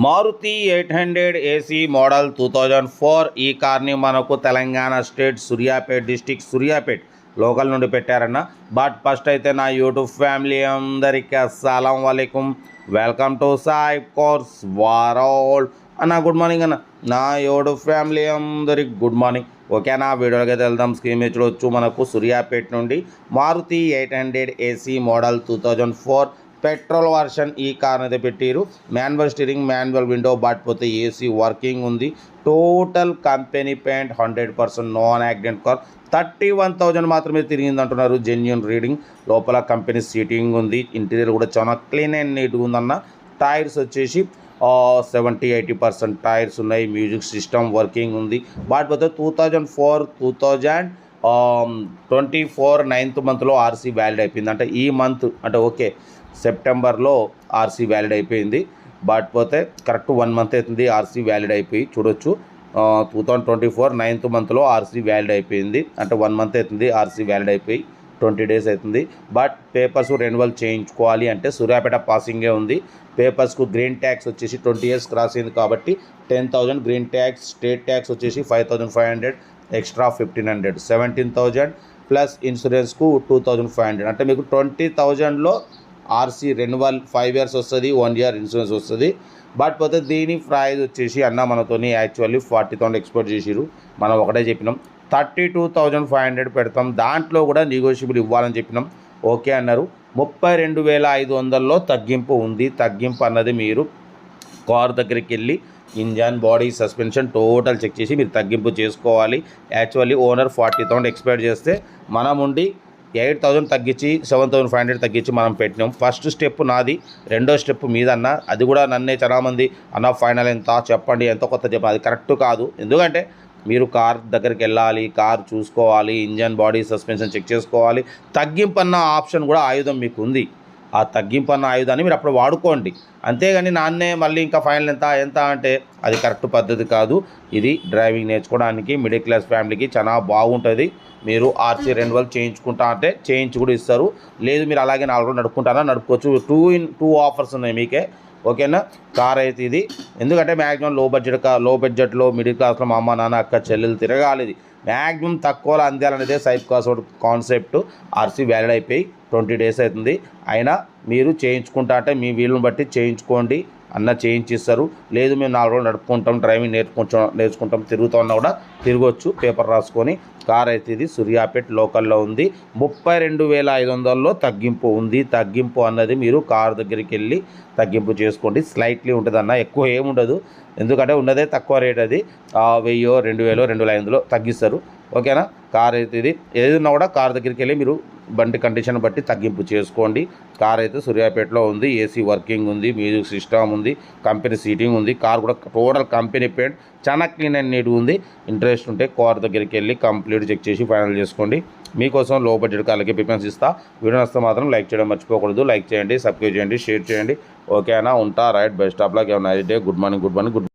Maruti 800 AC model 2004 ఈ కార్ని మనకు Telangana state Suryapet district Suryapet local నుండి పెట్టారన్న. బట్ ఫస్ట్ అయితే నా యూట్యూబ్ ఫ్యామిలీ అందరికీ అస్సలం వాలేకుమ్, welcome to Sai course world అన్న. గుడ్ మార్నింగ్ అన్న. నా యూట్యూబ్ ఫ్యామిలీ అందరికి గుడ్ మార్నింగ్. ఓకేనా, వీడియోకి అయితే వెళ్దాం. స్క్రీన్ మీద చూడవచ్చు, మనకు సూర్యాపేట్ నుండి Maruti 800 AC model 2004 petrol version ఈ కార్ అయితే పెట్టారు. మాన్యువల్ స్టీరింగ్, మాన్యువల్ విండో, బాటిపోతే ఏసీ వర్కింగ్ ఉంది. Total company paint, 100% non accident car. 31,000 మాత్రమే తిరిగింది అంటున్నారు. Genuine reading. లోపల కంపెనీ సీటింగ్ ఉంది. ఇంటీరియర్ కూడా చాలా క్లీన్ అండ్ నీట్గా ఉందన్న. టైర్స్ వచ్చేసి 70-80% టైర్స్ ఉన్నాయి. మ్యూజిక్ సిస్టమ్ వర్కింగ్ ఉంది. బాటిపోతే 2024 9th మంత్లో ఆర్సీ వ్యాలిడ్ అయిపోయింది. అంటే ఈ మంత్ అంటే ఓకే సెప్టెంబర్లో ఆర్సీ వ్యాలిడ్ అయిపోయింది. బట్ పోతే కరెక్ట్ 1 మంత్ అవుతుంది ఆర్సీ వ్యాలిడ్ అయిపోయి. చూడొచ్చు, 2024 9th మంత్లో ఆర్సీ వ్యాలిడ్ అయిపోయింది. అంటే 1 మంత్ అవుతుంది ఆర్సీ వ్యాలిడ్ అయిపోయి, 20 days అవుతుంది. బట్ పేపర్స్ రెన్యువల్ చేయించుకోవాలి అంటే సూర్యాపేట పాసింగే ఉంది. పేపర్స్కు గ్రీన్ ట్యాక్స్ వచ్చేసి 20 years క్రాస్ అయింది కాబట్టి 10,000 గ్రీన్ ట్యాక్స్. స్టేట్ ట్యాక్స్ వచ్చేసి 5,500, ఎక్స్ట్రా 1,500, 17,000 ప్లస్ ఇన్సూరెన్స్కు 2,500. అంటే మీకు 20,000లో ఆర్సీ రెన్యువల్ 5 years వస్తుంది, 1 year ఇన్సూరెన్స్ వస్తుంది. బట్ పోతే దీని ప్రైస్ వచ్చేసి అన్న మనతోని యాక్చువల్లీ 40,000 ఎక్స్పెక్ట్ చేసిరు. మనం ఒకటే చెప్పినాం 32,500 పెడతాం, దాంట్లో కూడా నెగోషియబుల్ ఇవ్వాలని చెప్పినాం. ఓకే అన్నారు. 32,500లో తగ్గింపు ఉంది. తగ్గింపు అన్నది మీరు కార్ దగ్గరికి వెళ్ళి engine, body, suspension total check చేసి మీరు తగ్గింపు చేసుకోవాలి. యాక్చువల్లీ ఓనర్ 40,000 ఎక్స్పెక్ట్ చేస్తే మనం ఉండి 8,000 తగ్గించి 7,500 తగ్గించి మనం పెట్టినాం. ఫస్ట్ స్టెప్ నాది, రెండో స్టెప్ మీదన్న. అది కూడా నన్నే చాలామంది అన్న ఫైనల్ ఎంత చెప్పండి, ఎంత కొత్త చెప్పండి, అది కరెక్ట్ కాదు. ఎందుకంటే మీరు కార్ దగ్గరికి వెళ్ళాలి, కార్ చూసుకోవాలి, ఇంజన్, బాడీ, సస్పెన్షన్ చెక్ చేసుకోవాలి. తగ్గింపు అన్న ఆప్షన్ కూడా ఆయుధం మీకు ఉంది. ఆ తగ్గింపు అన్న ఆయుధాన్ని మీరు అప్పుడు వాడుకోండి. అంతేగాని నాన్నే మళ్ళీ ఇంకా ఫైనల్ ఎంత అంటే అది కరెక్ట్ పద్ధతి కాదు. ఇది డ్రైవింగ్ నేర్చుకోవడానికి మిడిల్ క్లాస్ ఫ్యామిలీకి చాలా బాగుంటుంది. మీరు ఆర్సీ రెన్యువల్ చేయించుకుంటా అంటే చేయించి కూడా ఇస్తారు. లేదు మీరు అలాగే 4 రోజులు నడుపుకుంటారా, నడుపుకోవచ్చు. 2 ఆఫర్స్ ఉన్నాయి మీకే. ఓకేనా. కార్ అయితే ఇది. ఎందుకంటే మ్యాక్సిమం లో బడ్జెట్లో మిడిల్ క్లాస్లో మా అమ్మ, నాన్న, అక్క, చెల్లెలు తిరగాలి. ఇది మ్యాక్సిమం తక్కువలో అందాలనేదే సైడ్ కాన్సెప్ట్. ఆర్సీ వ్యాలిడ్ అయిపోయి 20 days అవుతుంది. అయినా మీరు చేయించుకుంటా అంటే మీ వీలుని బట్టి చేయించుకోండి అన్న, చేయించిస్తారు. లేదు మేము 4 రోజులు నడుపుకుంటాం, డ్రైవింగ్ నేర్చుకుంటాం, తిరుగుతూ ఉన్నా కూడా తిరగొచ్చు పేపర్ రాసుకొని. కార్ అయితే ఇది సూర్యాపేట్ లోకల్లో ఉంది. 32,500లో తగ్గింపు ఉంది. తగ్గింపు అన్నది మీరు కార్ దగ్గరికి వెళ్ళి తగ్గింపు చేసుకోండి. స్లైట్లీ ఉంటుంది అన్న, ఎక్కువ ఏముండదు. ఎందుకంటే ఉన్నదే తక్కువ రేట్. అది 1,000, 2,000, 2,500లో తగ్గిస్తారు. ఓకేనా. కార్ అయితే ఇది. ఏదన్నా కూడా కార్ దగ్గరికి వెళ్ళి మీరు బండి కండిషన్ బట్టి తగ్గింపు చేసుకోండి. కార్ అయితే సూర్యాపేటలో ఉంది. ఏసీ వర్కింగ్ ఉంది, మ్యూజిక్ సిస్టమ్ ఉంది, కంపెనీ సీటింగ్ ఉంది. కార్ కూడా టోటల్ కంపెనీ పెయింట్, చాలా క్లీన్ అండ్ నీట్గా ఉంది. ఇంట్రెస్ట్ ఉంటే కార్ దగ్గరికి వెళ్ళి కంప్లీట్ చెక్ చేసి ఫైనల్ చేసుకోండి. మీకోసం లో బడ్జెట్ కార్లకి ప్రిఫరెన్స్ ఇస్తా. వీడియో నచ్చితే మాత్రం లైక్ చేయడం మర్చిపోకూడదు. లైక్ చేయండి, సబ్స్క్రైబ్ చేయండి, షేర్ చేయండి. ఓకేనా. ఉంటా. Right. Best of luck. Nice day. Good morning.